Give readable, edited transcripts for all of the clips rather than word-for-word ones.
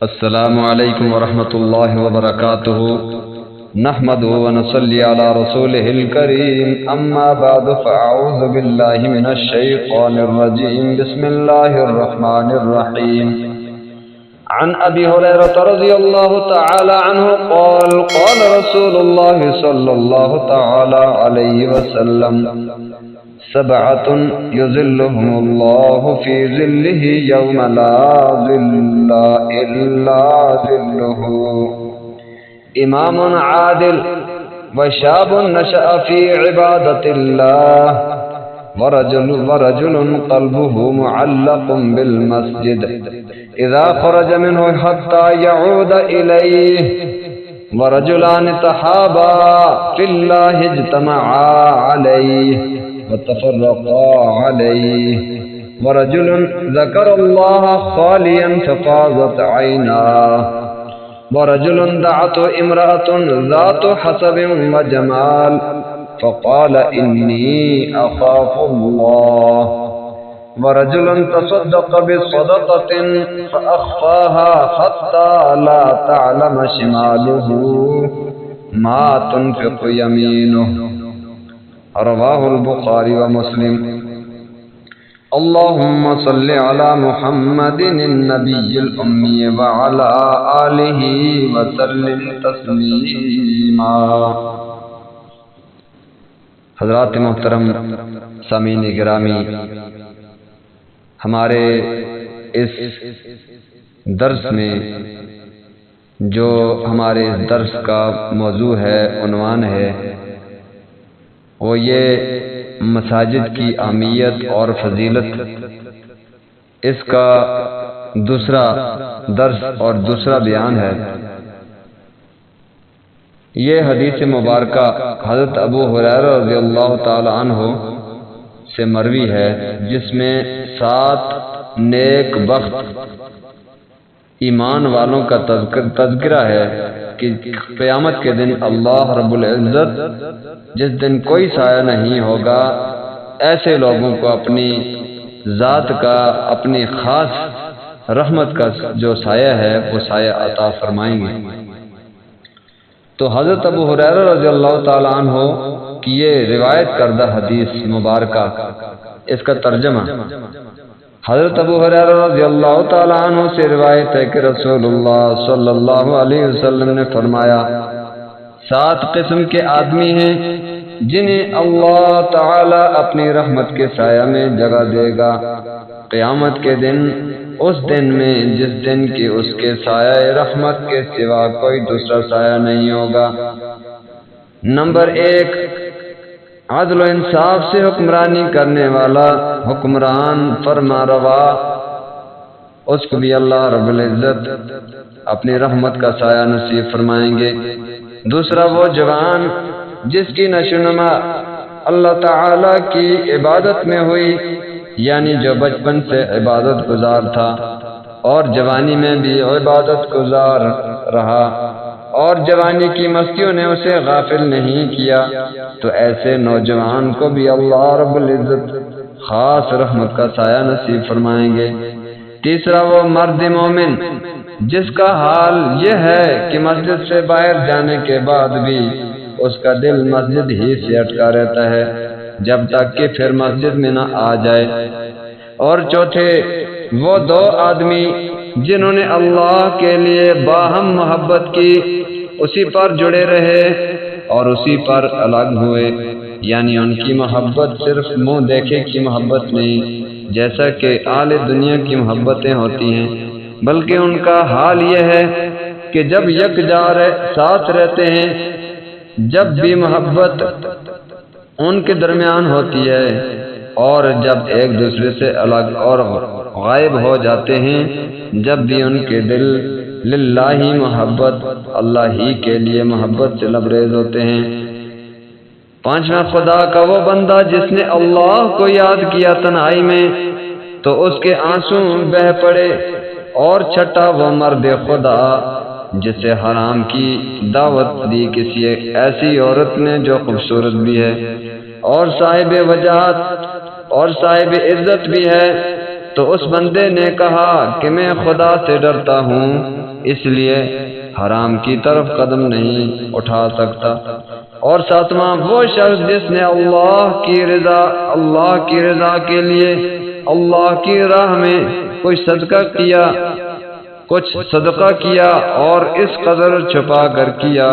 السلام علیکم ورحمۃ اللہ وبرکاتہ نحمده ونصلي على رسوله الكريم اما بعد فاعوذ بالله من الشيطان الرجيم بسم الله الرحمن الرحيم عن ابي هريرة رضي الله تعالى عنه قال قال رسول الله صلى الله تعالى عليه وسلم سبعة يظلهم الله في ظله يوم لا ظل إلا ظله إمام عادل وشاب نشأ في عبادة الله ورجل قلبه معلق بالمسجد إذا خرج منه حتى يعود إليه ورجلان تحابا في الله اجتمعا عليه وتفرقا عليه ورجل ذكر الله خاليا ففاضت عيناه ورجل دعته امرأة ذات حسب وجمال فقال إني أخاف الله ورجل تصدق بصدقة فأخفاها حتى لا تعلم شماله ما تنفق يمينه رواہ البخاری و مسلم۔ اللہم صل علی محمد النبی الامی وعلی آلہ وسلم تسلیما۔ حضرات محترم سامعین گرامی، ہمارے اس درس میں جو ہمارے اس درس کا موضوع ہے، عنوان ہے، وہ یہ مساجد کی اہمیت اور فضیلت، اس کا دوسرا درس اور دوسرا بیان ہے۔ یہ حدیث مبارکہ حضرت ابو ہریرہ رضی اللہ تعالی عنہ سے مروی ہے، جس میں 7 نیک بخت ایمان والوں کا تذکرہ ہے کہ قیامت کے دن اللہ رب العزت جس دن کوئی سایہ نہیں ہوگا، ایسے لوگوں کو اپنی ذات کا، اپنی خاص رحمت کا جو سایہ ہے وہ سایہ عطا فرمائیں گے۔ تو حضرت ابو ہریرہ رضی اللہ تعالی عنہ کی یہ روایت کردہ حدیث مبارکہ، اس کا ترجمہ، حضرت ابو ہریرہ رضی اللہ تعالی عنہ سے روایت ہے کہ رسول اللہ صلی اللہ علیہ وسلم نے فرمایا، 7 قسم کے آدمی ہیں جنہیں اللہ تعالی اپنی رحمت کے سایہ میں جگہ دے گا قیامت کے دن، اس دن میں جس دن کی اس کے سایہ رحمت کے سوا کوئی دوسرا سایہ نہیں ہوگا۔ نمبر 1، عدل و انصاف سے حکمرانی کرنے والا حکمران، فرما روا، اس کو بھی اللہ رب العزت اپنی رحمت کا سایہ نصیب فرمائیں گے۔ دوسرا، وہ جوان جس کی نشوونما اللہ تعالی کی عبادت میں ہوئی، یعنی جو بچپن سے عبادت گزار تھا اور جوانی میں بھی عبادت گزار رہا اور جوانی کی مستیوں نے اسے غافل نہیں کیا، تو ایسے نوجوان کو بھی اللہ رب العزت خاص رحمت کا سایہ نصیب فرمائیں گے۔ تیسرا، وہ مرد مومن جس کا حال یہ ہے کہ مسجد سے باہر جانے کے بعد بھی اس کا دل مسجد ہی سے اٹکا رہتا ہے جب تک کہ پھر مسجد میں نہ آ جائے۔ اور چوتھے، وہ 2 آدمی جنہوں نے اللہ کے لیے باہم محبت کی، اسی پر جڑے رہے اور اسی پر الگ ہوئے، یعنی ان کی محبت صرف منہ دیکھے کی محبت نہیں جیسا کہ اہل دنیا کی محبتیں ہوتی ہیں، بلکہ ان کا حال یہ ہے کہ جب یکجا ساتھ رہتے ہیں، جب بھی محبت ان کے درمیان ہوتی ہے اور جب ایک دوسرے سے الگ اور غائب ہو جاتے ہیں، جب بھی ان کے دل للہ محبت، اللہ ہی کے لیے محبت سے لبریز ہوتے ہیں۔ 5واں، خدا کا وہ بندہ جس نے اللہ کو یاد کیا تنہائی میں تو اس کے آنسو بہہ پڑے۔ اور 6واں، وہ مرد خدا جسے حرام کی دعوت دی کسی ایسی عورت نے جو خوبصورت بھی ہے اور صاحب وجاہت اور صاحب عزت بھی ہے، تو اس بندے نے کہا کہ میں خدا سے ڈرتا ہوں، اس لیے حرام کی طرف قدم نہیں اٹھا سکتا۔ اور ساتواں، وہ شخص جس نے اللہ کی رضا کے لیے اللہ کی راہ میں کچھ صدقہ کیا اور اس قدر چھپا کر کیا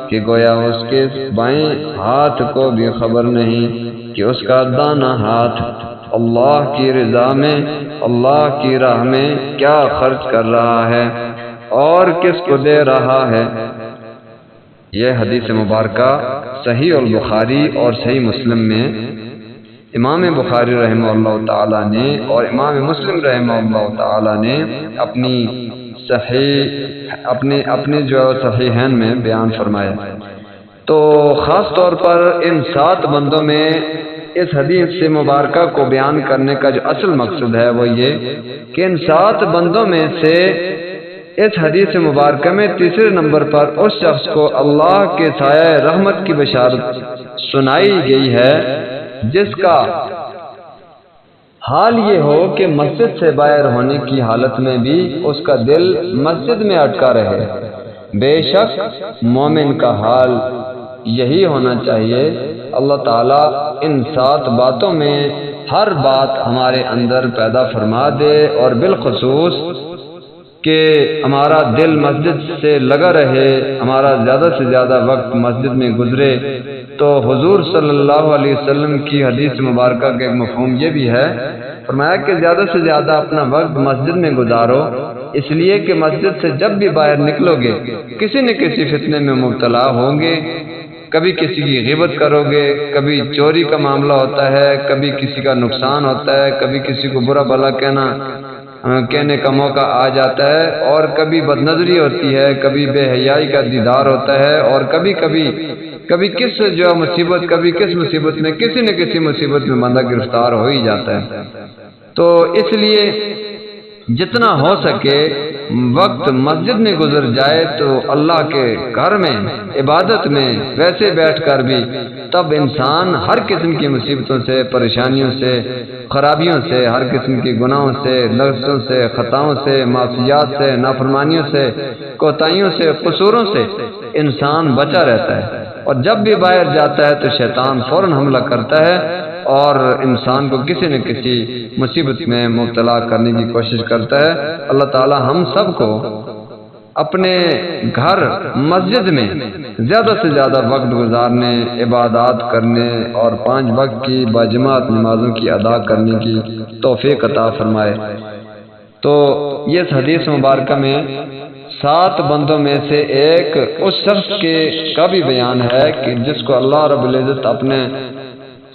کہ گویا اس کے بائیں ہاتھ کو بھی خبر نہیں کہ اس کا دانہ ہاتھ اللہ کی رضا میں، اللہ کی راہ میں کیا خرچ کر رہا ہے اور کس کو دے رہا ہے۔ یہ حدیث مبارکہ صحیح البخاری اور صحیح مسلم میں امام بخاری رحمہ اللہ تعالی نے اور امام مسلم رحمہ اللہ تعالی نے اپنے جو صحیحین میں بیان فرمایا۔ تو خاص طور پر ان 7 بندوں میں اس حدیث سے مبارکہ کو بیان کرنے کا جو اصل مقصد ہے وہ یہ کہ ان 7 بندوں میں سے اس حدیث مبارکہ میں تیسرے نمبر پر اس شخص کو اللہ کے سایہ رحمت کی بشارت سنائی گئی ہے جس کا حال یہ ہو کہ مسجد سے باہر ہونے کی حالت میں بھی اس کا دل مسجد میں اٹکا رہے۔ بے شک مومن کا حال یہی ہونا چاہیے۔ اللہ تعالیٰ ان 7 باتوں میں ہر بات ہمارے اندر پیدا فرما دے، اور بالخصوص کہ ہمارا دل مسجد سے لگا رہے، ہمارا زیادہ سے زیادہ وقت مسجد میں گزرے۔ تو حضور صلی اللہ علیہ وسلم کی حدیث مبارکہ کا ایک مفہوم یہ بھی ہے، فرمایا کہ زیادہ سے زیادہ اپنا وقت مسجد میں گزارو، اس لیے کہ مسجد سے جب بھی باہر نکلو گے کسی نہ کسی فتنے میں مبتلا ہوں گے، کبھی کسی کی غیبت کرو گے، کبھی چوری کا معاملہ ہوتا ہے، کبھی کسی کا نقصان ہوتا ہے، کبھی کسی کو برا بھلا کہنے کا موقع آ جاتا ہے، اور کبھی بد نظری ہوتی ہے، کبھی بے حیائی کا دیدار ہوتا ہے، اور کبھی کس مصیبت میں کسی نہ کسی مصیبت میں بندہ گرفتار ہو ہی جاتا ہے۔ تو اس لیے جتنا ہو سکے وقت مسجد میں گزر جائے تو اللہ کے گھر میں عبادت میں ویسے بیٹھ کر بھی، تب انسان ہر قسم کی مصیبتوں سے، پریشانیوں سے، خرابیوں سے، ہر قسم کے گناہوں سے، لغزشوں سے، خطاؤں سے، معصیات سے، نافرمانیوں سے، کوتاہیوں سے، قصوروں سے انسان بچا رہتا ہے۔ اور جب بھی باہر جاتا ہے تو شیطان فوراً حملہ کرتا ہے اور انسان کو کسی نہ کسی مصیبت میں مبتلا کرنے کی کوشش کرتا ہے۔ اللہ تعالی ہم سب کو اپنے گھر مسجد میں زیادہ سے زیادہ وقت گزارنے، عبادات کرنے اور 5 وقت کی باجماعت نمازوں کی ادا کرنے کی توفیق عطا فرمائے۔ تو یہ حدیث مبارکہ میں 7 بندوں میں سے ایک اس شخص کا بھی بیان ہے کہ جس کو اللہ رب العزت اپنے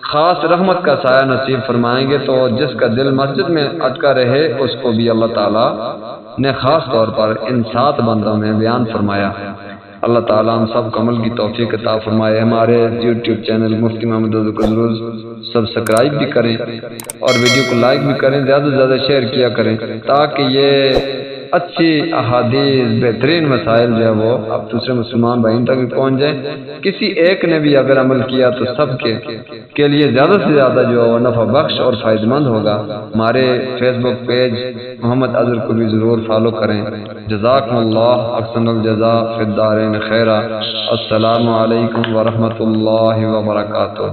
خاص رحمت کا سایہ نصیب فرمائیں گے، تو جس کا دل مسجد میں اٹکا رہے اس کو بھی اللہ تعالیٰ نے خاص طور پر ان 7 بندوں میں بیان فرمایا۔ اللہ تعالیٰ ہم سب کو عمل کی توفیق عطا فرمائے۔ ہمارے یوٹیوب چینل مفتی محمد ضرور سبسکرائب بھی کریں اور ویڈیو کو لائک بھی کریں، زیادہ سے زیادہ شیئر کیا کریں تاکہ یہ اچھی احادیث، بہترین مسائل جو ہے وہ اب دوسرے مسلمان بھائیوں تک بھی پہنچ جائیں۔ کسی ایک نے بھی اگر عمل کیا تو سب کے لیے زیادہ سے زیادہ جو ہے وہ نفع بخش اور فائدہ مند ہوگا۔ ہمارے فیس بک پیج محمد اظہر کو بھی ضرور فالو کریں۔ جزاکم اللہ احسن الجزاء فی الدارین خیرا۔ السلام علیکم ورحمۃ اللہ وبرکاتہ۔